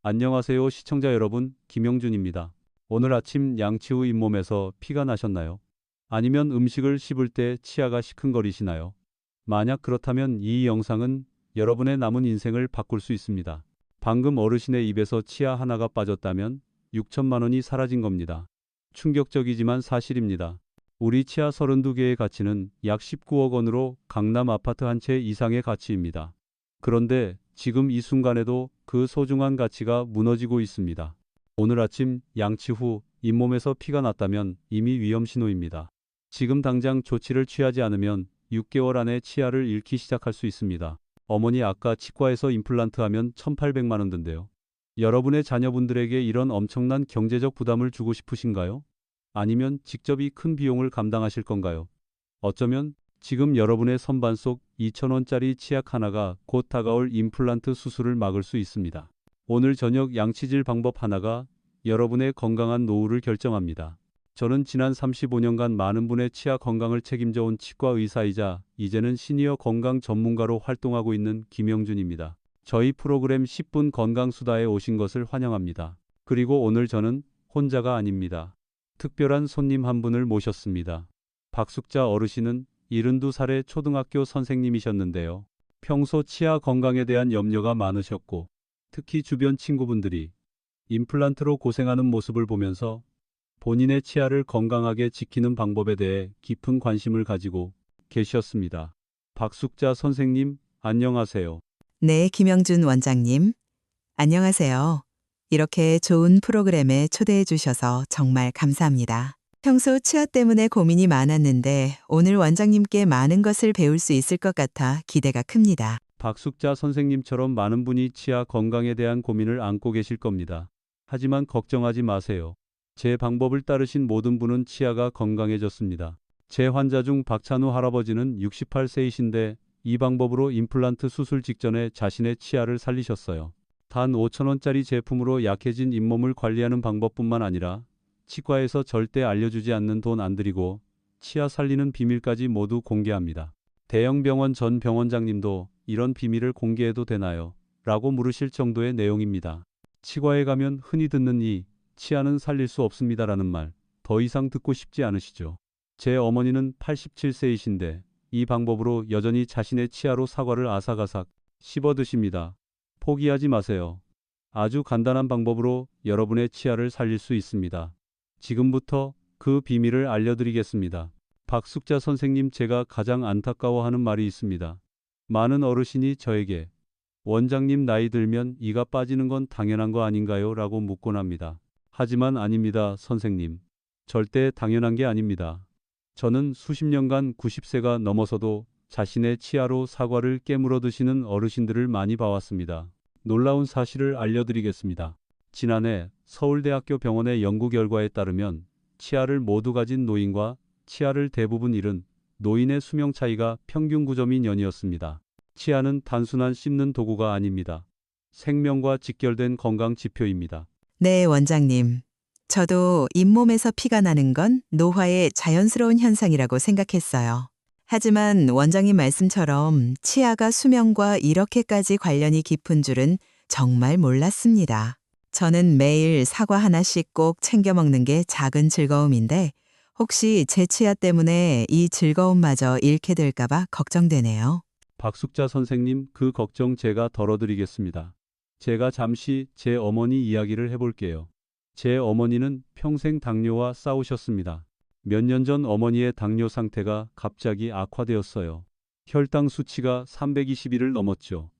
안녕하세요 시청자 여러분, 김영준입니다. 오늘 아침 양치 후 잇몸에서 피가 나셨나요? 아니면 음식을 씹을 때 치아가 시큰거리시나요? 만약 그렇다면 이 영상은 여러분의 남은 인생을 바꿀 수 있습니다. 방금 어르신의 입에서 치아 하나가 빠졌다면 6천만 원이 사라진 겁니다. 충격적이지만 사실입니다. 우리 치아 32개의 가치는 약 19억 원으로 강남 아파트 한 채 이상의 가치입니다. 그런데 지금 이 순간에도 그 소중한 가치가 무너지고 있습니다. 오늘 아침 양치 후 잇몸에서 피가 났다면 이미 위험 신호입니다. 지금 당장 조치를 취하지 않으면 6개월 안에 치아를 잃기 시작할 수 있습니다. 어머니 아까 치과에서 임플란트 하면 1,800만 원 든대요. 여러분의 자녀분들에게 이런 엄청난 경제적 부담을 주고 싶으신가요? 아니면 직접 이 큰 비용을 감당하실 건가요? 어쩌면 지금 여러분의 선반 속 2,000원짜리 치약 하나가 곧 다가올 임플란트 수술을 막을 수 있습니다. 오늘 저녁 양치질 방법 하나가 여러분의 건강한 노후를 결정합니다. 저는 지난 35년간 많은 분의 치아 건강을 책임져 온 치과 의사이자 이제는 시니어 건강 전문가로 활동하고 있는 김영준입니다. 저희 프로그램 10분 건강수다에 오신 것을 환영합니다. 그리고 오늘 저는 혼자가 아닙니다. 특별한 손님 한 분을 모셨습니다. 박숙자 어르신은 72살의 초등학교 선생님이셨는데요. 평소 치아 건강에 대한 염려가 많으셨고 특히 주변 친구분들이 임플란트로 고생하는 모습을 보면서 본인의 치아를 건강하게 지키는 방법에 대해 깊은 관심을 가지고 계셨습니다. 박숙자 선생님, 안녕하세요. 네, 김영준 원장님. 안녕하세요. 이렇게 좋은 프로그램에 초대해 주셔서 정말 감사합니다. 평소 치아 때문에 고민이 많았는데 오늘 원장님께 많은 것을 배울 수 있을 것 같아 기대가 큽니다. 박숙자 선생님처럼 많은 분이 치아 건강에 대한 고민을 안고 계실 겁니다. 하지만 걱정하지 마세요. 제 방법을 따르신 모든 분은 치아가 건강해졌습니다. 제 환자 중 박찬우 할아버지는 68세이신데 이 방법으로 임플란트 수술 직전에 자신의 치아를 살리셨어요. 단 5,000원짜리 제품으로 약해진 잇몸을 관리하는 방법뿐만 아니라 치과에서 절대 알려주지 않는 돈 안 들이고 치아 살리는 비밀까지 모두 공개합니다. 대형 병원 전 병원장님도 이런 비밀을 공개해도 되나요? 라고 물으실 정도의 내용입니다. 치과에 가면 흔히 듣는 이 치아는 살릴 수 없습니다라는 말, 더 이상 듣고 싶지 않으시죠? 제 어머니는 87세이신데 이 방법으로 여전히 자신의 치아로 사과를 아삭아삭 씹어 드십니다. 포기하지 마세요. 아주 간단한 방법으로 여러분의 치아를 살릴 수 있습니다. 지금부터 그 비밀을 알려드리겠습니다. 박숙자 선생님, 제가 가장 안타까워하는 말이 있습니다. 많은 어르신이 저에게 원장님 나이 들면 이가 빠지는 건 당연한 거 아닌가요? 라고 묻곤 합니다. 하지만 아닙니다, 선생님. 절대 당연한 게 아닙니다. 저는 수십 년간 90세가 넘어서도 자신의 치아로 사과를 깨물어 드시는 어르신들을 많이 봐왔습니다. 놀라운 사실을 알려드리겠습니다. 지난해 서울대학교 병원의 연구 결과에 따르면 치아를 모두 가진 노인과 치아를 대부분 잃은 노인의 수명 차이가 평균 9.2년이었습니다. 치아는 단순한 씹는 도구가 아닙니다. 생명과 직결된 건강 지표입니다. 네, 원장님. 저도 잇몸에서 피가 나는 건 노화의 자연스러운 현상이라고 생각했어요. 하지만 원장님 말씀처럼 치아가 수명과 이렇게까지 관련이 깊은 줄은 정말 몰랐습니다. 저는 매일 사과 하나씩 꼭 챙겨 먹는 게 작은 즐거움인데 혹시 제 치아 때문에 이 즐거움마저 잃게 될까봐 걱정되네요. 박숙자 선생님, 그 걱정 제가 덜어드리겠습니다. 제가 잠시 제 어머니 이야기를 해볼게요. 제 어머니는 평생 당뇨와 싸우셨습니다. 몇 년 전 어머니의 당뇨 상태가 갑자기 악화되었어요. 혈당 수치가 321을 넘었죠.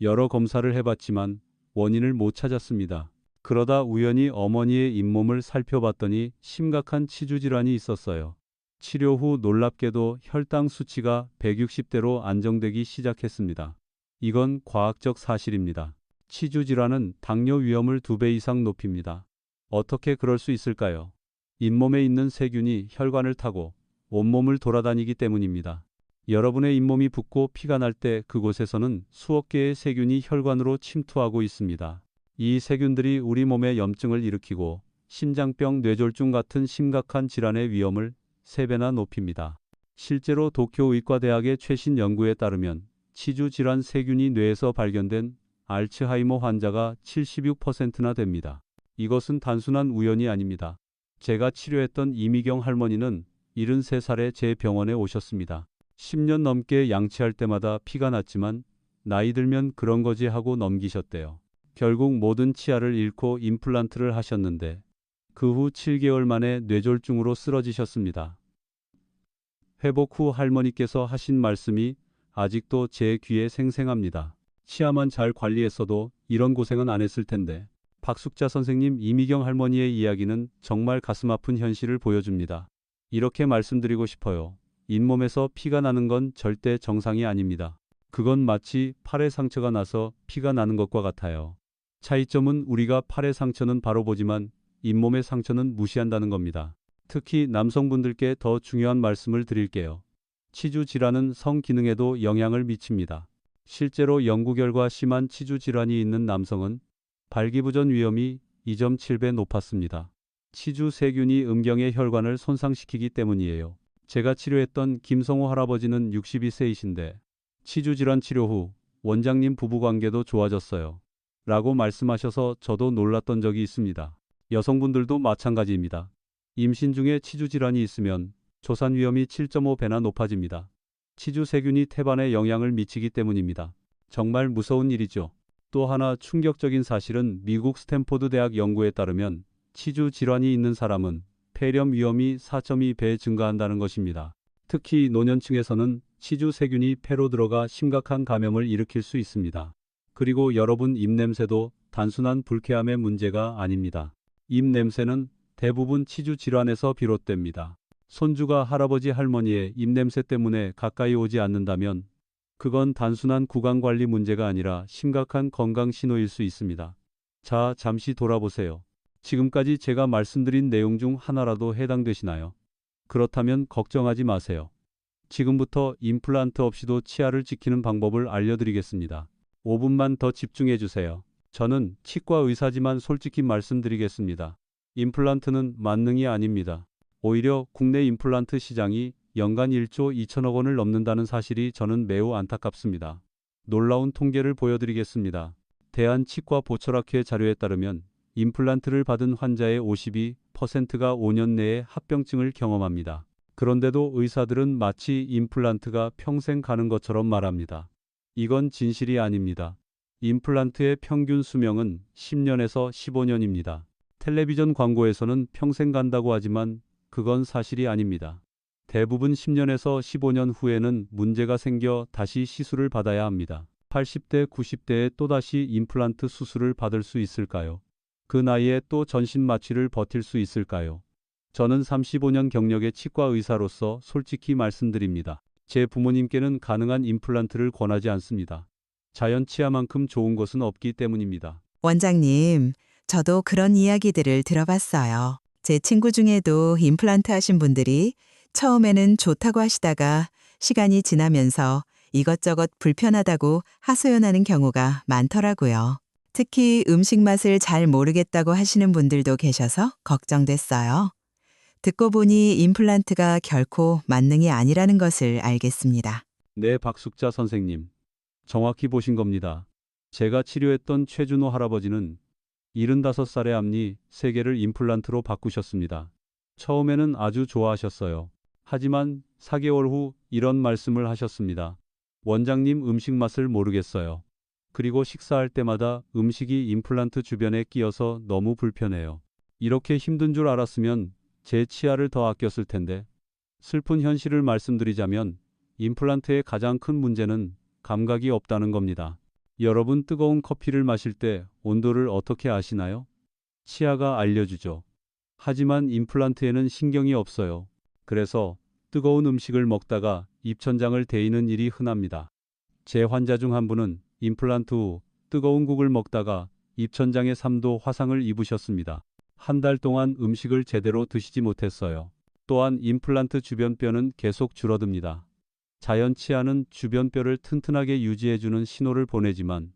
여러 검사를 해봤지만 원인을 못 찾았습니다. 그러다 우연히 어머니의 잇몸을 살펴봤더니 심각한 치주 질환이 있었어요. 치료 후 놀랍게도 혈당 수치가 160대로 안정되기 시작했습니다. 이건 과학적 사실입니다. 치주 질환은 당뇨 위험을 2배 이상 높입니다. 어떻게 그럴 수 있을까요? 잇몸에 있는 세균이 혈관을 타고 온몸을 돌아다니기 때문입니다. 여러분의 잇몸이 붓고 피가 날 때 그곳에서는 수억 개의 세균이 혈관으로 침투하고 있습니다. 이 세균들이 우리 몸에 염증을 일으키고 심장병, 뇌졸중 같은 심각한 질환의 위험을 3배나 높입니다. 실제로 도쿄의과대학의 최신 연구에 따르면 치주 질환 세균이 뇌에서 발견된 알츠하이머 환자가 76%나 됩니다. 이것은 단순한 우연이 아닙니다. 제가 치료했던 이미경 할머니는 73살에 제 병원에 오셨습니다. 10년 넘게 양치할 때마다 피가 났지만 나이 들면 그런 거지 하고 넘기셨대요. 결국 모든 치아를 잃고 임플란트를 하셨는데 그 후 7개월 만에 뇌졸중으로 쓰러지셨습니다. 회복 후 할머니께서 하신 말씀이 아직도 제 귀에 생생합니다. 치아만 잘 관리했어도 이런 고생은 안 했을 텐데. 박숙자 선생님, 이미경 할머니의 이야기는 정말 가슴 아픈 현실을 보여줍니다. 이렇게 말씀드리고 싶어요. 잇몸에서 피가 나는 건 절대 정상이 아닙니다. 그건 마치 팔에 상처가 나서 피가 나는 것과 같아요. 차이점은 우리가 팔의 상처는 바로 보지만 잇몸의 상처는 무시한다는 겁니다. 특히 남성분들께 더 중요한 말씀을 드릴게요. 치주 질환은 성 기능에도 영향을 미칩니다. 실제로 연구 결과 심한 치주 질환이 있는 남성은 발기부전 위험이 2.7배 높았습니다. 치주 세균이 음경의 혈관을 손상시키기 때문이에요. 제가 치료했던 김성호 할아버지는 62세이신데 치주 질환 치료 후 원장님 부부관계도 좋아졌어요. 라고 말씀하셔서 저도 놀랐던 적이 있습니다. 여성분들도 마찬가지입니다. 임신 중에 치주 질환이 있으면 조산 위험이 7.5배나 높아집니다. 치주 세균이 태반에 영향을 미치기 때문입니다. 정말 무서운 일이죠. 또 하나 충격적인 사실은 미국 스탠포드 대학 연구에 따르면 치주 질환이 있는 사람은 폐렴 위험이 4.2배 증가한다는 것입니다. 특히 노년층에서는 치주 세균이 폐로 들어가 심각한 감염을 일으킬 수 있습니다. 그리고 여러분, 입냄새도 단순한 불쾌함의 문제가 아닙니다. 입냄새는 대부분 치주 질환에서 비롯됩니다. 손주가 할아버지 할머니의 입냄새 때문에 가까이 오지 않는다면 그건 단순한 구강관리 문제가 아니라 심각한 건강 신호일 수 있습니다. 자, 잠시 돌아보세요. 지금까지 제가 말씀드린 내용 중 하나라도 해당되시나요? 그렇다면 걱정하지 마세요. 지금부터 임플란트 없이도 치아를 지키는 방법을 알려드리겠습니다. 5분만 더 집중해 주세요. 저는 치과 의사지만 솔직히 말씀드리겠습니다. 임플란트는 만능이 아닙니다. 오히려 국내 임플란트 시장이 연간 1조 2천억 원을 넘는다는 사실이 저는 매우 안타깝습니다. 놀라운 통계를 보여드리겠습니다. 대한치과보철학회 자료에 따르면 임플란트를 받은 환자의 52%가 5년 내에 합병증을 경험합니다. 그런데도 의사들은 마치 임플란트가 평생 가는 것처럼 말합니다. 이건 진실이 아닙니다. 임플란트의 평균 수명은 10년에서 15년입니다. 텔레비전 광고에서는 평생 간다고 하지만 그건 사실이 아닙니다. 대부분 10년에서 15년 후에는 문제가 생겨 다시 시술을 받아야 합니다. 80대, 90대에 또다시 임플란트 수술을 받을 수 있을까요? 그 나이에 또 전신 마취를 버틸 수 있을까요? 저는 35년 경력의 치과 의사로서 솔직히 말씀드립니다. 제 부모님께는 가능한 임플란트를 권하지 않습니다. 자연 치아만큼 좋은 것은 없기 때문입니다. 원장님, 저도 그런 이야기들을 들어봤어요. 제 친구 중에도 임플란트 하신 분들이 처음에는 좋다고 하시다가 시간이 지나면서 이것저것 불편하다고 하소연하는 경우가 많더라고요. 특히 음식 맛을 잘 모르겠다고 하시는 분들도 계셔서 걱정됐어요. 듣고 보니 임플란트가 결코 만능이 아니라는 것을 알겠습니다. 네, 박숙자 선생님. 정확히 보신 겁니다. 제가 치료했던 최준호 할아버지는 75살의 앞니 3개를 임플란트로 바꾸셨습니다. 처음에는 아주 좋아하셨어요. 하지만 4개월 후 이런 말씀을 하셨습니다. 원장님, 음식 맛을 모르겠어요. 그리고 식사할 때마다 음식이 임플란트 주변에 끼어서 너무 불편해요. 이렇게 힘든 줄 알았으면 제 치아를 더 아꼈을 텐데. 슬픈 현실을 말씀드리자면 임플란트의 가장 큰 문제는 감각이 없다는 겁니다. 여러분, 뜨거운 커피를 마실 때 온도를 어떻게 아시나요? 치아가 알려주죠. 하지만 임플란트에는 신경이 없어요. 그래서 뜨거운 음식을 먹다가 입천장을 데이는 일이 흔합니다. 제 환자 중 한 분은 임플란트 후 뜨거운 국을 먹다가 입천장에 3도 화상을 입으셨습니다. 한 달 동안 음식을 제대로 드시지 못했어요. 또한 임플란트 주변뼈는 계속 줄어듭니다. 자연 치아는 주변뼈를 튼튼하게 유지해주는 신호를 보내지만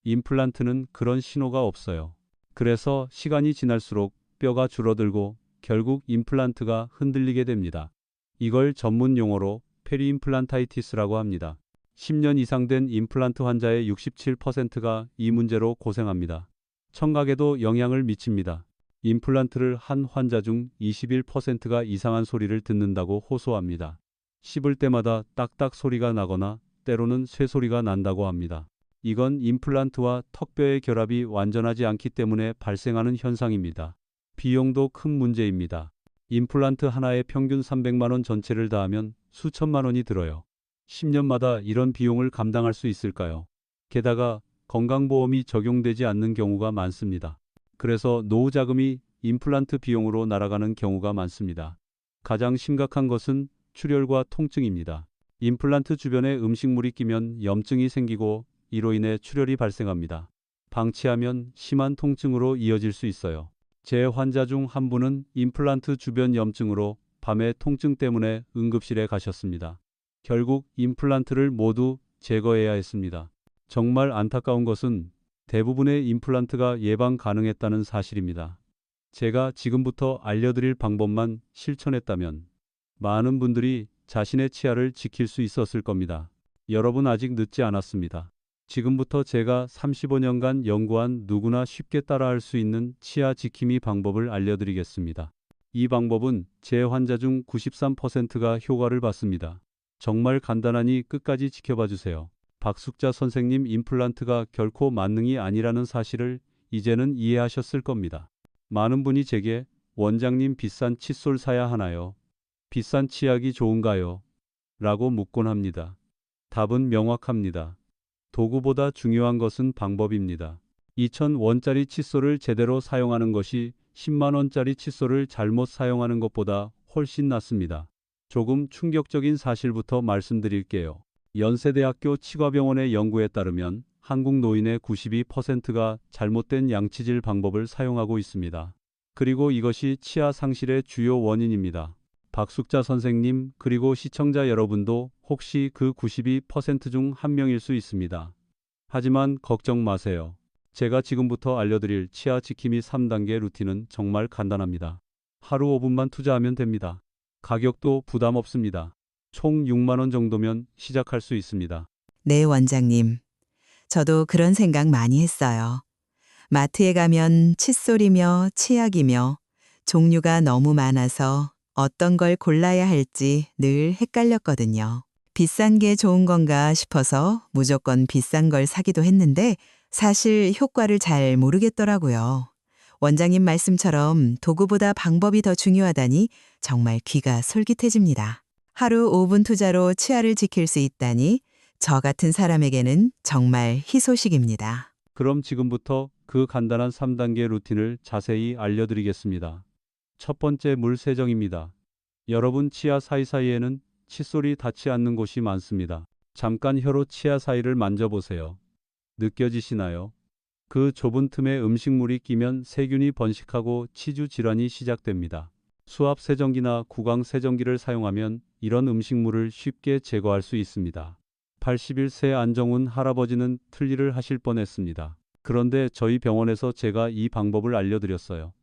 임플란트는 그런 신호가 없어요. 그래서 시간이 지날수록 뼈가 줄어들고 결국 임플란트가 흔들리게 됩니다. 이걸 전문 용어로 페리임플란타이티스라고 합니다. 10년 이상 된 임플란트 환자의 67%가 이 문제로 고생합니다. 청각에도 영향을 미칩니다. 임플란트를 한 환자 중 21%가 이상한 소리를 듣는다고 호소합니다. 씹을 때마다 딱딱 소리가 나거나 때로는 쇠소리가 난다고 합니다. 이건 임플란트와 턱뼈의 결합이 완전하지 않기 때문에 발생하는 현상입니다. 비용도 큰 문제입니다. 임플란트 하나에 평균 300만 원 전체를 다하면 수천만 원이 들어요. 10년마다 이런 비용을 감당할 수 있을까요? 게다가 건강보험이 적용되지 않는 경우가 많습니다. 그래서 노후 자금이 임플란트 비용으로 날아가는 경우가 많습니다. 가장 심각한 것은 출혈과 통증입니다. 임플란트 주변에 음식물이 끼면 염증이 생기고 이로 인해 출혈이 발생합니다. 방치하면 심한 통증으로 이어질 수 있어요. 제 환자 중 한 분은 임플란트 주변 염증으로 밤에 통증 때문에 응급실에 가셨습니다. 결국 임플란트를 모두 제거해야 했습니다. 정말 안타까운 것은 대부분의 임플란트가 예방 가능했다는 사실입니다. 제가 지금부터 알려드릴 방법만 실천했다면 많은 분들이 자신의 치아를 지킬 수 있었을 겁니다. 여러분 아직 늦지 않았습니다. 지금부터 제가 35년간 연구한 누구나 쉽게 따라할 수 있는 치아 지킴이 방법을 알려드리겠습니다. 이 방법은 제 환자 중 93%가 효과를 봤습니다. 정말 간단하니 끝까지 지켜봐 주세요. 박숙자 선생님, 임플란트가 결코 만능이 아니라는 사실을 이제는 이해하셨을 겁니다. 많은 분이 제게 원장님 비싼 칫솔 사야 하나요? 비싼 치약이 좋은가요? 라고 묻곤 합니다. 답은 명확합니다. 도구보다 중요한 것은 방법입니다. 2,000원짜리 칫솔을 제대로 사용하는 것이 10만원짜리 칫솔을 잘못 사용하는 것보다 훨씬 낫습니다. 조금 충격적인 사실부터 말씀드릴게요. 연세대학교 치과병원의 연구에 따르면 한국 노인의 92%가 잘못된 양치질 방법을 사용하고 있습니다. 그리고 이것이 치아 상실의 주요 원인입니다. 박숙자 선생님, 그리고 시청자 여러분도 혹시 그 92% 중 한 명일 수 있습니다. 하지만 걱정 마세요. 제가 지금부터 알려드릴 치아 지킴이 3단계 루틴은 정말 간단합니다. 하루 5분만 투자하면 됩니다. 가격도 부담 없습니다. 총 6만 원 정도면 시작할 수 있습니다. 네, 원장님. 저도 그런 생각 많이 했어요. 마트에 가면 칫솔이며 치약이며 종류가 너무 많아서 어떤 걸 골라야 할지 늘 헷갈렸거든요. 비싼 게 좋은 건가 싶어서 무조건 비싼 걸 사기도 했는데 사실 효과를 잘 모르겠더라고요. 원장님 말씀처럼 도구보다 방법이 더 중요하다니 정말 귀가 솔깃해집니다. 하루 5분 투자로 치아를 지킬 수 있다니 저 같은 사람에게는 정말 희소식입니다. 그럼 지금부터 그 간단한 3단계 루틴을 자세히 알려드리겠습니다. 첫 번째, 물 세정입니다. 여러분 치아 사이사이에는 칫솔이 닿지 않는 곳이 많습니다. 잠깐 혀로 치아 사이를 만져보세요. 느껴지시나요? 그 좁은 틈에 음식물이 끼면 세균이 번식하고 치주 질환이 시작됩니다. 수압 세정기나 구강 세정기를 사용하면 이런 음식물을 쉽게 제거할 수 있습니다. 81세 안정훈 할아버지는 틀니를 하실 뻔했습니다. 그런데 저희 병원에서 제가 이 방법을 알려드렸어요.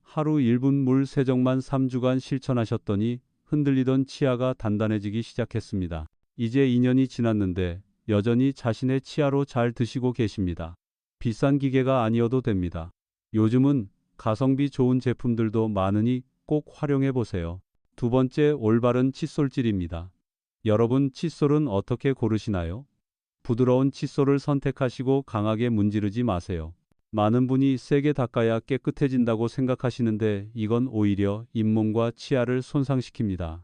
하루 1분 물 세정만 3주간 실천하셨더니 흔들리던 치아가 단단해지기 시작했습니다. 이제 2년이 지났는데 여전히 자신의 치아로 잘 드시고 계십니다. 비싼 기계가 아니어도 됩니다. 요즘은 가성비 좋은 제품들도 많으니 꼭 활용해 보세요. 두 번째, 올바른 칫솔질입니다. 여러분 칫솔은 어떻게 고르시나요? 부드러운 칫솔을 선택하시고 강하게 문지르지 마세요. 많은 분이 세게 닦아야 깨끗해진다고 생각하시는데 이건 오히려 잇몸과 치아를 손상시킵니다.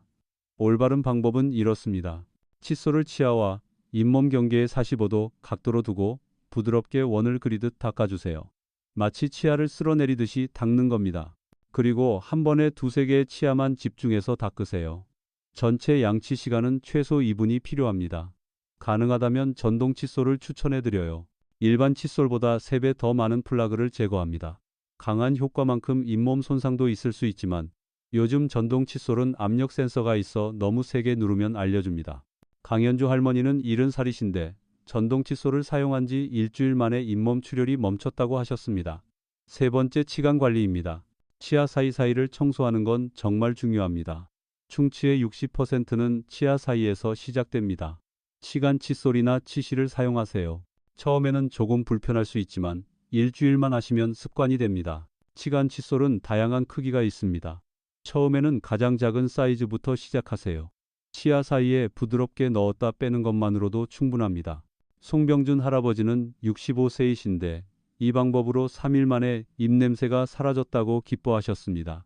올바른 방법은 이렇습니다. 칫솔을 치아와 잇몸 경계에 45도 각도로 두고 부드럽게 원을 그리듯 닦아주세요. 마치 치아를 쓸어내리듯이 닦는 겁니다. 그리고 한 번에 두세 개의 치아만 집중해서 닦으세요. 전체 양치 시간은 최소 2분이 필요합니다. 가능하다면 전동 칫솔을 추천해드려요. 일반 칫솔보다 3배 더 많은 플라그를 제거합니다. 강한 효과만큼 잇몸 손상도 있을 수 있지만 요즘 전동 칫솔은 압력 센서가 있어 너무 세게 누르면 알려줍니다. 강현주 할머니는 70살이신데 전동 칫솔을 사용한 지 일주일 만에 잇몸 출혈이 멈췄다고 하셨습니다. 세 번째, 치간 관리입니다. 치아 사이사이를 청소하는 건 정말 중요합니다. 충치의 60%는 치아 사이에서 시작됩니다. 치간 칫솔이나 치실을 사용하세요. 처음에는 조금 불편할 수 있지만 일주일만 하시면 습관이 됩니다. 치간 칫솔은 다양한 크기가 있습니다. 처음에는 가장 작은 사이즈부터 시작하세요. 치아 사이에 부드럽게 넣었다 빼는 것만으로도 충분합니다. 송병준 할아버지는 65세이신데 이 방법으로 3일 만에 입냄새가 사라졌다고 기뻐하셨습니다.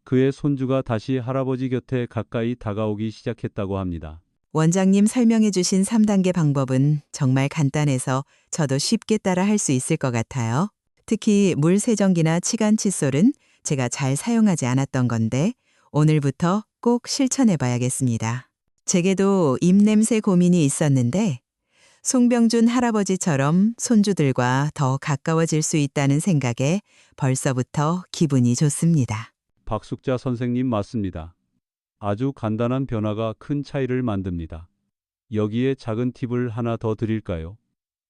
그의 손주가 다시 할아버지 곁에 가까이 다가오기 시작했다고 합니다. 원장님 설명해 주신 3단계 방법은 정말 간단해서 저도 쉽게 따라 할 수 있을 것 같아요. 특히 물 세정기나 치간 칫솔은 제가 잘 사용하지 않았던 건데 오늘부터 꼭 실천해 봐야겠습니다. 제게도 입냄새 고민이 있었는데 송병준 할아버지처럼 손주들과 더 가까워질 수 있다는 생각에 벌써부터 기분이 좋습니다. 박숙자 선생님 맞습니다. 아주 간단한 변화가 큰 차이를 만듭니다. 여기에 작은 팁을 하나 더 드릴까요?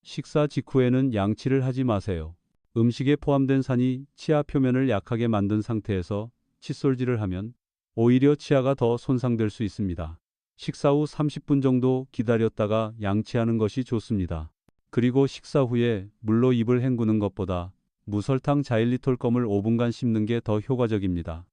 식사 직후에는 양치를 하지 마세요. 음식에 포함된 산이 치아 표면을 약하게 만든 상태에서 칫솔질을 하면 오히려 치아가 더 손상될 수 있습니다. 식사 후 30분 정도 기다렸다가 양치하는 것이 좋습니다. 그리고 식사 후에 물로 입을 헹구는 것보다 무설탕 자일리톨 껌을 5분간 씹는 게 더 효과적입니다.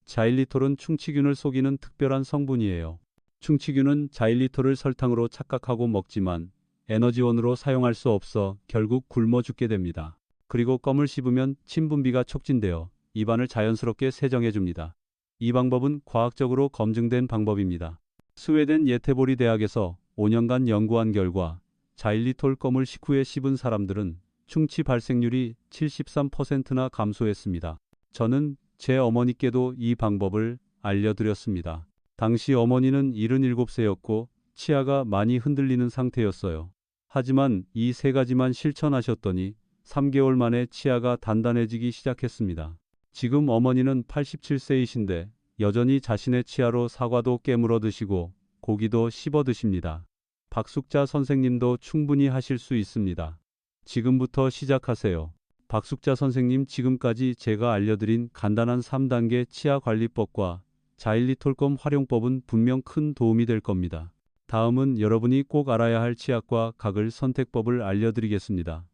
자일리톨은 충치균을 속이는 특별한 성분이에요. 충치균은 자일리톨을 설탕으로 착각하고 먹지만 에너지원으로 사용할 수 없어 결국 굶어 죽게 됩니다. 그리고 껌을 씹으면 침 분비가 촉진되어 입안을 자연스럽게 세정해 줍니다. 이 방법은 과학적으로 검증된 방법입니다. 스웨덴 예테보리 대학에서 5년간 연구한 결과 자일리톨 껌을 식후에 씹은 사람들은 충치 발생률이 73%나 감소했습니다. 저는 제 어머니께도 이 방법을 알려드렸습니다. 당시 어머니는 77세였고 치아가 많이 흔들리는 상태였어요. 하지만 이 세 가지만 실천하셨더니 3개월 만에 치아가 단단해지기 시작했습니다. 지금 어머니는 87세이신데 여전히 자신의 치아로 사과도 깨물어 드시고 고기도 씹어 드십니다. 박숙자 선생님도 충분히 하실 수 있습니다. 지금부터 시작하세요. 박숙자 선생님 지금까지 제가 알려드린 간단한 3단계 치아 관리법과 자일리톨 껌 활용법은 분명 큰 도움이 될 겁니다. 다음은 여러분이 꼭 알아야 할 치약과 각을 선택법을 알려드리겠습니다.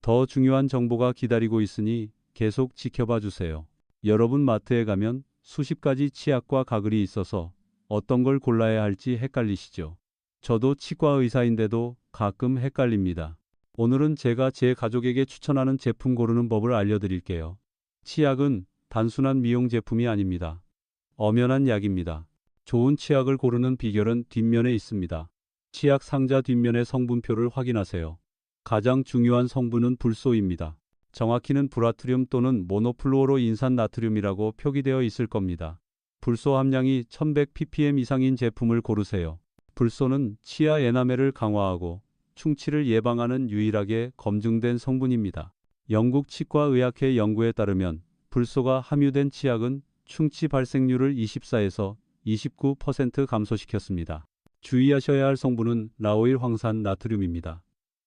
더 중요한 정보가 기다리고 있으니 계속 지켜봐 주세요. 여러분 마트에 가면 수십 가지 치약과 가글이 있어서 어떤 걸 골라야 할지 헷갈리시죠? 저도 치과 의사인데도 가끔 헷갈립니다. 오늘은 제가 제 가족에게 추천하는 제품 고르는 법을 알려드릴게요. 치약은 단순한 미용 제품이 아닙니다. 엄연한 약입니다. 좋은 치약을 고르는 비결은 뒷면에 있습니다. 치약 상자 뒷면의 성분표를 확인하세요. 가장 중요한 성분은 불소입니다. 정확히는 브라트륨 또는 모노플루오로 인산 나트륨이라고 표기되어 있을 겁니다. 불소 함량이 1100ppm 이상인 제품을 고르세요. 불소는 치아 에나멜을 강화하고 충치를 예방하는 유일하게 검증된 성분입니다. 영국 치과의학회 연구에 따르면 불소가 함유된 치약은 충치 발생률을 24에서 29% 감소시켰습니다. 주의하셔야 할 성분은 라오일 황산 나트륨입니다.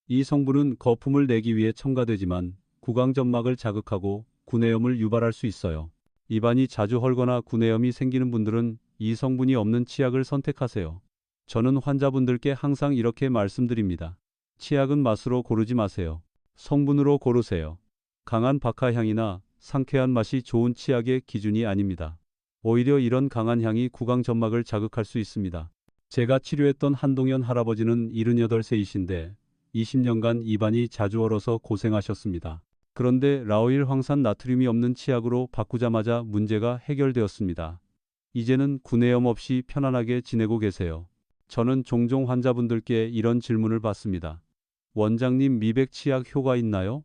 이 성분은 거품을 내기 위해 첨가되지만 구강점막을 자극하고 구내염을 유발할 수 있어요. 입안이 자주 헐거나 구내염이 생기는 분들은 이 성분이 없는 치약을 선택하세요. 저는 환자분들께 항상 이렇게 말씀드립니다. 치약은 맛으로 고르지 마세요. 성분으로 고르세요. 강한 박하향이나 상쾌한 맛이 좋은 치약의 기준이 아닙니다. 오히려 이런 강한 향이 구강점막을 자극할 수 있습니다. 제가 치료했던 한동현 할아버지는 78세이신데 20년간 입안이 자주 얼어서 고생하셨습니다. 그런데 라오일 황산 나트륨이 없는 치약으로 바꾸자마자 문제가 해결되었습니다. 이제는 구내염 없이 편안하게 지내고 계세요. 저는 종종 환자분들께 이런 질문을 받습니다. 원장님, 미백 치약 효과 있나요?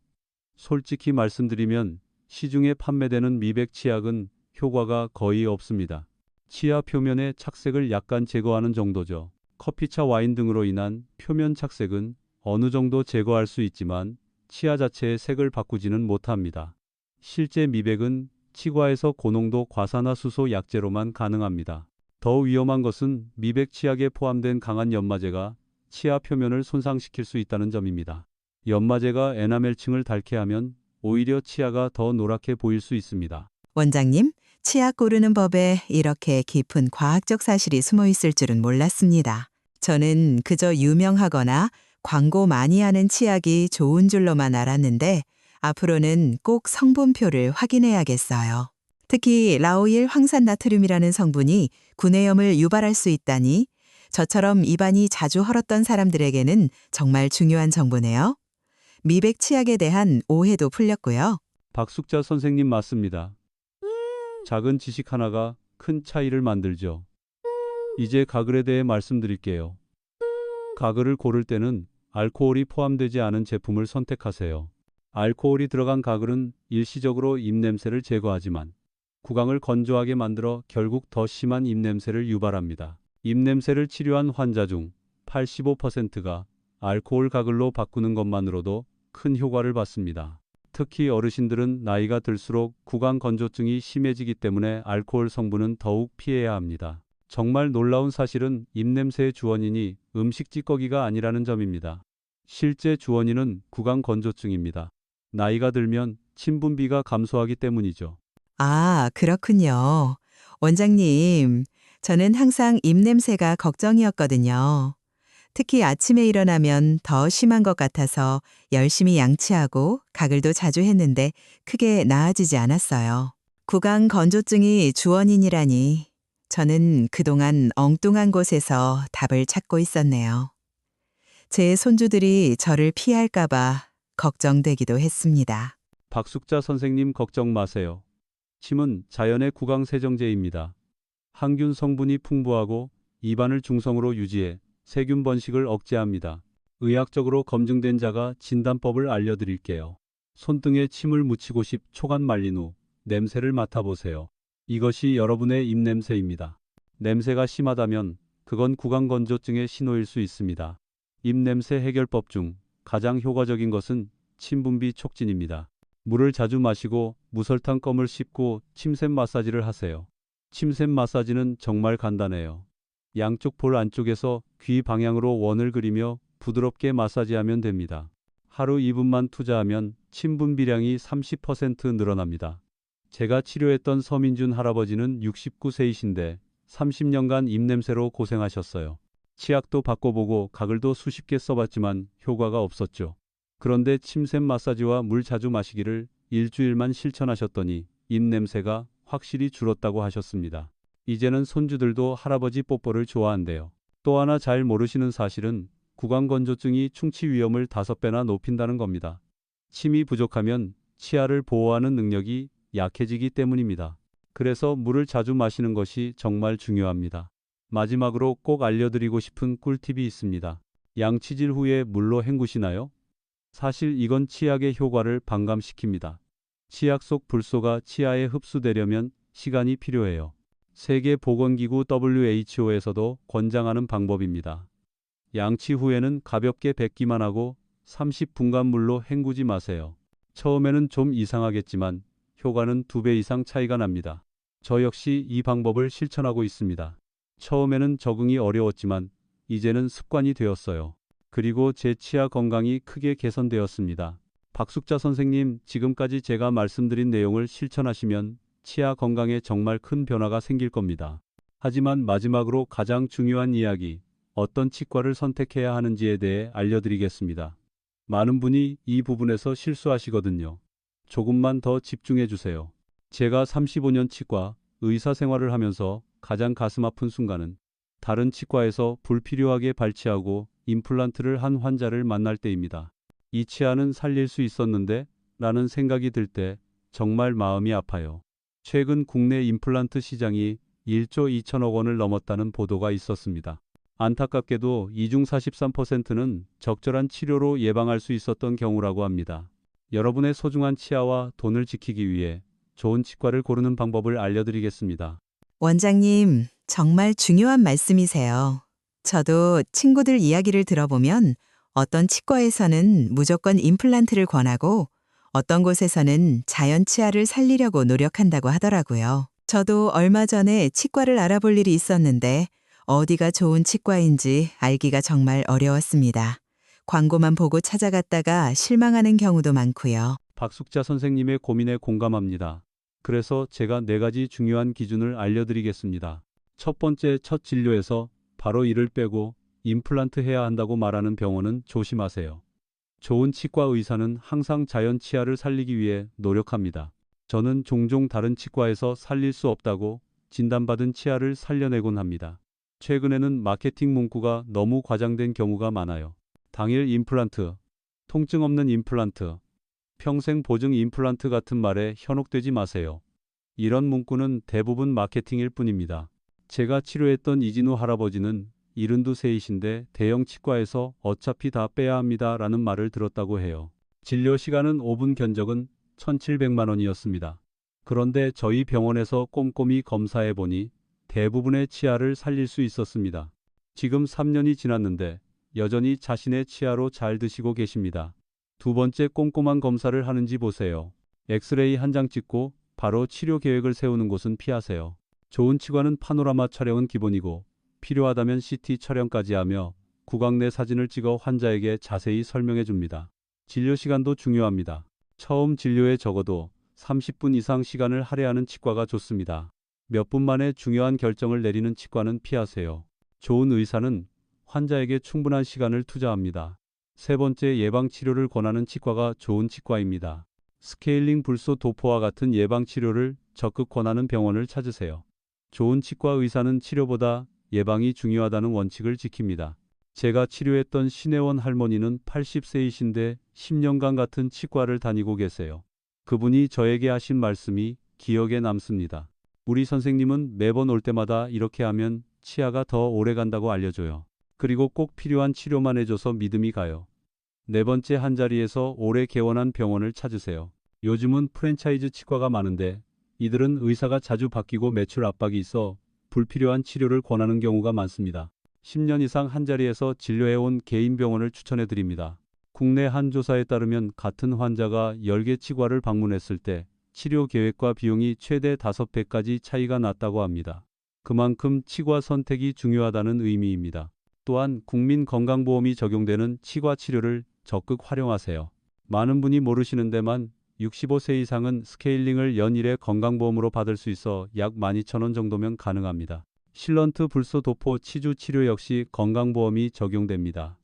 솔직히 말씀드리면 시중에 판매되는 미백 치약은 효과가 거의 없습니다. 치아 표면의 착색을 약간 제거하는 정도죠. 커피차, 와인 등으로 인한 표면 착색은 어느 정도 제거할 수 있지만 치아 자체의 색을 바꾸지는 못합니다. 실제 미백은 치과에서 고농도 과산화수소 약제로만 가능합니다. 더 위험한 것은 미백 치약에 포함된 강한 연마제가 치아 표면을 손상시킬 수 있다는 점입니다. 연마제가 에나멜층을 닳게 하면 오히려 치아가 더 노랗게 보일 수 있습니다. 원장님, 치약 고르는 법에 이렇게 깊은 과학적 사실이 숨어 있을 줄은 몰랐습니다. 저는 그저 유명하거나 광고 많이 하는 치약이 좋은 줄로만 알았는데 앞으로는 꼭 성분표를 확인해야겠어요. 특히 라오일 황산나트륨이라는 성분이 구내염을 유발할 수 있다니 저처럼 입안이 자주 헐었던 사람들에게는 정말 중요한 정보네요. 미백 치약에 대한 오해도 풀렸고요. 박숙자 선생님 맞습니다. 작은 지식 하나가 큰 차이를 만들죠. 이제 가글에 대해 말씀드릴게요. 가글을 고를 때는 알코올이 포함되지 않은 제품을 선택하세요. 알코올이 들어간 가글은 일시적으로 입냄새를 제거하지만 구강을 건조하게 만들어 결국 더 심한 입냄새를 유발합니다. 입냄새를 치료한 환자 중 85%가 알코올 가글로 바꾸는 것만으로도 큰 효과를 봤습니다. 특히 어르신들은 나이가 들수록 구강 건조증이 심해지기 때문에 알코올 성분은 더욱 피해야 합니다. 정말 놀라운 사실은 입냄새의 주원인이 음식 찌꺼기가 아니라는 점입니다. 실제 주원인은 구강 건조증입니다. 나이가 들면 침분비가 감소하기 때문이죠. 아, 그렇군요. 원장님, 저는 항상 입냄새가 걱정이었거든요. 특히 아침에 일어나면 더 심한 것 같아서 열심히 양치하고 가글도 자주 했는데 크게 나아지지 않았어요. 구강 건조증이 주원인이라니 저는 그동안 엉뚱한 곳에서 답을 찾고 있었네요. 제 손주들이 저를 피할까봐 걱정되기도 했습니다. 박숙자 선생님 걱정 마세요. 침은 자연의 구강 세정제입니다. 항균 성분이 풍부하고 입안을 중성으로 유지해 세균 번식을 억제합니다. 의학적으로 검증된 자가 진단법을 알려드릴게요. 손등에 침을 묻히고 10초간 말린 후 냄새를 맡아보세요. 이것이 여러분의 입냄새입니다. 냄새가 심하다면 그건 구강건조증의 신호일 수 있습니다. 입냄새 해결법 중 가장 효과적인 것은 침분비 촉진입니다. 물을 자주 마시고 무설탕 껌을 씹고 침샘 마사지를 하세요. 침샘 마사지는 정말 간단해요. 양쪽 볼 안쪽에서 귀 방향으로 원을 그리며 부드럽게 마사지하면 됩니다. 하루 2분만 투자하면 침분비량이 30% 늘어납니다. 제가 치료했던 서민준 할아버지는 69세이신데 30년간 입냄새로 고생하셨어요. 치약도 바꿔보고 가글도 수십 개 써봤지만 효과가 없었죠. 그런데 침샘 마사지와 물 자주 마시기를 일주일만 실천하셨더니 입냄새가 확실히 줄었다고 하셨습니다. 이제는 손주들도 할아버지 뽀뽀를 좋아한대요. 또 하나 잘 모르시는 사실은 구강건조증이 충치 위험을 5배나 높인다는 겁니다. 침이 부족하면 치아를 보호하는 능력이 약해지기 때문입니다. 그래서 물을 자주 마시는 것이 정말 중요합니다. 마지막으로 꼭 알려드리고 싶은 꿀팁이 있습니다. 양치질 후에 물로 헹구시나요? 사실 이건 치약의 효과를 반감시킵니다. 치약 속 불소가 치아에 흡수되려면 시간이 필요해요. 세계보건기구 WHO에서도 권장하는 방법입니다. 양치 후에는 가볍게 뱉기만 하고 30분간 물로 헹구지 마세요. 처음에는 좀 이상하겠지만 효과는 2배 이상 차이가 납니다. 저 역시 이 방법을 실천하고 있습니다. 처음에는 적응이 어려웠지만 이제는 습관이 되었어요. 그리고 제 치아 건강이 크게 개선되었습니다. 박숙자 선생님, 지금까지 제가 말씀드린 내용을 실천하시면 치아 건강에 정말 큰 변화가 생길 겁니다. 하지만 마지막으로 가장 중요한 이야기, 어떤 치과를 선택해야 하는지에 대해 알려드리겠습니다. 많은 분이 이 부분에서 실수하시거든요. 조금만 더 집중해 주세요. 제가 35년 치과 의사 생활을 하면서 가장 가슴 아픈 순간은 다른 치과에서 불필요하게 발치하고 임플란트를 한 환자를 만날 때입니다. 이 치아는 살릴 수 있었는데 라는 생각이 들 때 정말 마음이 아파요. 최근 국내 임플란트 시장이 1조 2천억 원을 넘었다는 보도가 있었습니다. 안타깝게도 이 중 43%는 적절한 치료로 예방할 수 있었던 경우라고 합니다. 여러분의 소중한 치아와 돈을 지키기 위해 좋은 치과를 고르는 방법을 알려드리겠습니다. 원장님, 정말 중요한 말씀이세요. 저도 친구들 이야기를 들어보면 어떤 치과에서는 무조건 임플란트를 권하고 어떤 곳에서는 자연 치아를 살리려고 노력한다고 하더라고요. 저도 얼마 전에 치과를 알아볼 일이 있었는데 어디가 좋은 치과인지 알기가 정말 어려웠습니다. 광고만 보고 찾아갔다가 실망하는 경우도 많고요. 박숙자 선생님의 고민에 공감합니다. 그래서 제가 4가지 중요한 기준을 알려드리겠습니다. 첫 번째, 첫 진료에서 바로 이를 빼고 임플란트 해야 한다고 말하는 병원은 조심하세요. 좋은 치과 의사는 항상 자연 치아를 살리기 위해 노력합니다. 저는 종종 다른 치과에서 살릴 수 없다고 진단받은 치아를 살려내곤 합니다. 최근에는 마케팅 문구가 너무 과장된 경우가 많아요. 당일 임플란트, 통증 없는 임플란트, 평생 보증 임플란트 같은 말에 현혹되지 마세요. 이런 문구는 대부분 마케팅일 뿐입니다. 제가 치료했던 이진우 할아버지는 72세이신데 대형 치과에서 어차피 다 빼야 합니다 라는 말을 들었다고 해요. 진료 시간은 5분 견적은 1,700만 원이었습니다. 그런데 저희 병원에서 꼼꼼히 검사해 보니 대부분의 치아를 살릴 수 있었습니다. 지금 3년이 지났는데 여전히 자신의 치아로 잘 드시고 계십니다. 두 번째 꼼꼼한 검사를 하는지 보세요. 엑스레이 한 장 찍고 바로 치료 계획을 세우는 곳은 피하세요. 좋은 치과는 파노라마 촬영은 기본이고 필요하다면 CT 촬영까지 하며 구강 내 사진을 찍어 환자에게 자세히 설명해 줍니다. 진료 시간도 중요합니다. 처음 진료에 적어도 30분 이상 시간을 할애하는 치과가 좋습니다. 몇 분 만에 중요한 결정을 내리는 치과는 피하세요. 좋은 의사는 환자에게 충분한 시간을 투자합니다. 세 번째, 예방치료를 권하는 치과가 좋은 치과입니다. 스케일링, 불소, 도포와 같은 예방치료를 적극 권하는 병원을 찾으세요. 좋은 치과 의사는 치료보다 예방이 중요하다는 원칙을 지킵니다. 제가 치료했던 신혜원 할머니는 80세이신데 10년간 같은 치과를 다니고 계세요. 그분이 저에게 하신 말씀이 기억에 남습니다. 우리 선생님은 매번 올 때마다 이렇게 하면 치아가 더 오래 간다고 알려줘요. 그리고 꼭 필요한 치료만 해줘서 믿음이 가요. 네 번째, 한자리에서 오래 개원한 병원을 찾으세요. 요즘은 프랜차이즈 치과가 많은데 이들은 의사가 자주 바뀌고 매출 압박이 있어 불필요한 치료를 권하는 경우가 많습니다. 10년 이상 한자리에서 진료해온 개인 병원을 추천해 드립니다. 국내 한 조사에 따르면 같은 환자가 10개 치과를 방문했을 때 치료 계획과 비용이 최대 5배까지 차이가 났다고 합니다. 그만큼 치과 선택이 중요하다는 의미입니다. 또한 국민건강보험이 적용되는 치과 치료를 적극 활용하세요. 많은 분이 모르시는 데만 65세 이상은 스케일링을 연일에 건강보험으로 받을 수 있어 약 12,000원 정도면 가능합니다. 실런트, 불소, 도포, 치주 치료 역시 건강보험이 적용됩니다.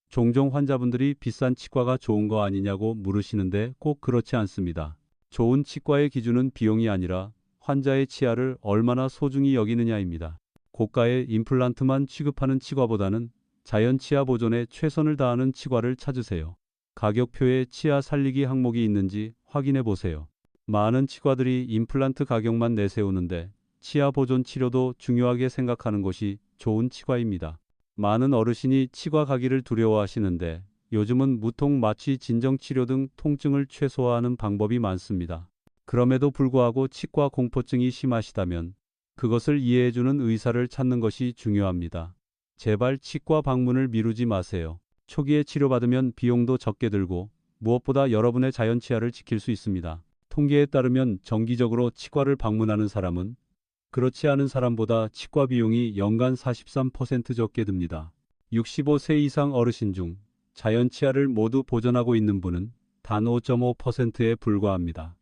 종종 환자분들이 비싼 치과가 좋은 거 아니냐고 물으시는데 꼭 그렇지 않습니다. 좋은 치과의 기준은 비용이 아니라 환자의 치아를 얼마나 소중히 여기느냐입니다. 고가의 임플란트만 취급하는 치과보다는 자연 치아 보존에 최선을 다하는 치과를 찾으세요. 가격표에 치아 살리기 항목이 있는지 확인해 보세요. 많은 치과들이 임플란트 가격만 내세우는데 치아 보존 치료도 중요하게 생각하는 곳이 좋은 치과입니다. 많은 어르신이 치과 가기를 두려워하시는데 요즘은 무통, 마취, 진정 치료 등 통증을 최소화하는 방법이 많습니다. 그럼에도 불구하고 치과 공포증이 심하시다면 그것을 이해해주는 의사를 찾는 것이 중요합니다. 제발 치과 방문을 미루지 마세요. 초기에 치료받으면 비용도 적게 들고 무엇보다 여러분의 자연 치아를 지킬 수 있습니다. 통계에 따르면 정기적으로 치과를 방문하는 사람은 그렇지 않은 사람보다 치과 비용이 연간 43% 적게 듭니다. 65세 이상 어르신 중 자연 치아를 모두 보존하고 있는 분은 단 5.5%에 불과합니다.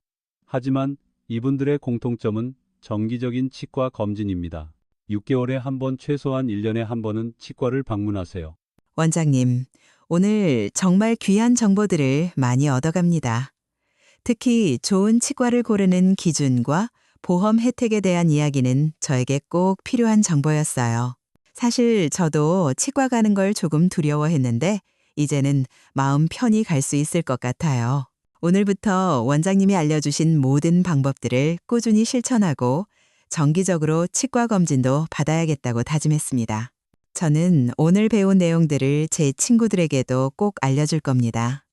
하지만 이분들의 공통점은 정기적인 치과 검진입니다. 6개월에 한 번, 최소한 1년에 한 번은 치과를 방문하세요. 원장님, 오늘 정말 귀한 정보들을 많이 얻어갑니다. 특히 좋은 치과를 고르는 기준과 보험 혜택에 대한 이야기는 저에게 꼭 필요한 정보였어요. 사실 저도 치과 가는 걸 조금 두려워했는데 이제는 마음 편히 갈 수 있을 것 같아요. 오늘부터 원장님이 알려주신 모든 방법들을 꾸준히 실천하고 정기적으로 치과 검진도 받아야겠다고 다짐했습니다. 저는 오늘 배운 내용들을 제 친구들에게도 꼭 알려줄 겁니다.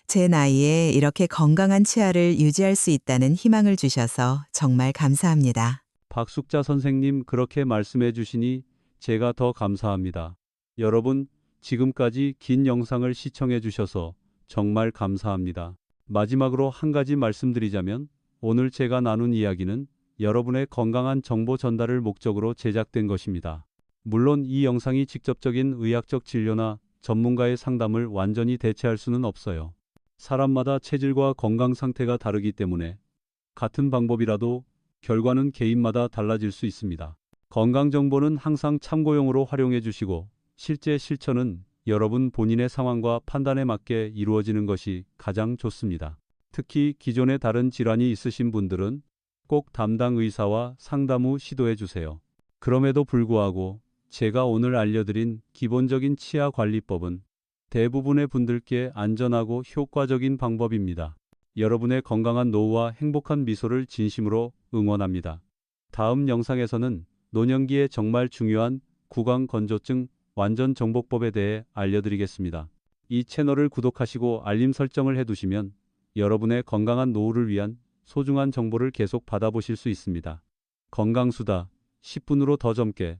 제 나이에 이렇게 건강한 치아를 유지할 수 있다는 희망을 주셔서 정말 감사합니다. 박숙자 선생님, 그렇게 말씀해 주시니 제가 더 감사합니다. 여러분, 지금까지 긴 영상을 시청해 주셔서 정말 감사합니다. 마지막으로 한 가지 말씀드리자면 오늘 제가 나눈 이야기는 여러분의 건강한 정보 전달을 목적으로 제작된 것입니다. 물론 이 영상이 직접적인 의학적 진료나 전문가의 상담을 완전히 대체할 수는 없어요. 사람마다 체질과 건강 상태가 다르기 때문에 같은 방법이라도 결과는 개인마다 달라질 수 있습니다. 건강 정보는 항상 참고용으로 활용해 주시고 실제 실천은 여러분 본인의 상황과 판단에 맞게 이루어지는 것이 가장 좋습니다. 특히 기존에 다른 질환이 있으신 분들은 꼭 담당 의사와 상담 후 시도해 주세요. 그럼에도 불구하고 제가 오늘 알려드린 기본적인 치아 관리법은 대부분의 분들께 안전하고 효과적인 방법입니다. 여러분의 건강한 노후와 행복한 미소를 진심으로 응원합니다. 다음 영상에서는 노년기에 정말 중요한 구강 건조증 완전 정복법에 대해 알려드리겠습니다. 이 채널을 구독하시고 알림 설정을 해두시면 여러분의 건강한 노후를 위한 소중한 정보를 계속 받아보실 수 있습니다. 건강수다 10분으로 더 젊게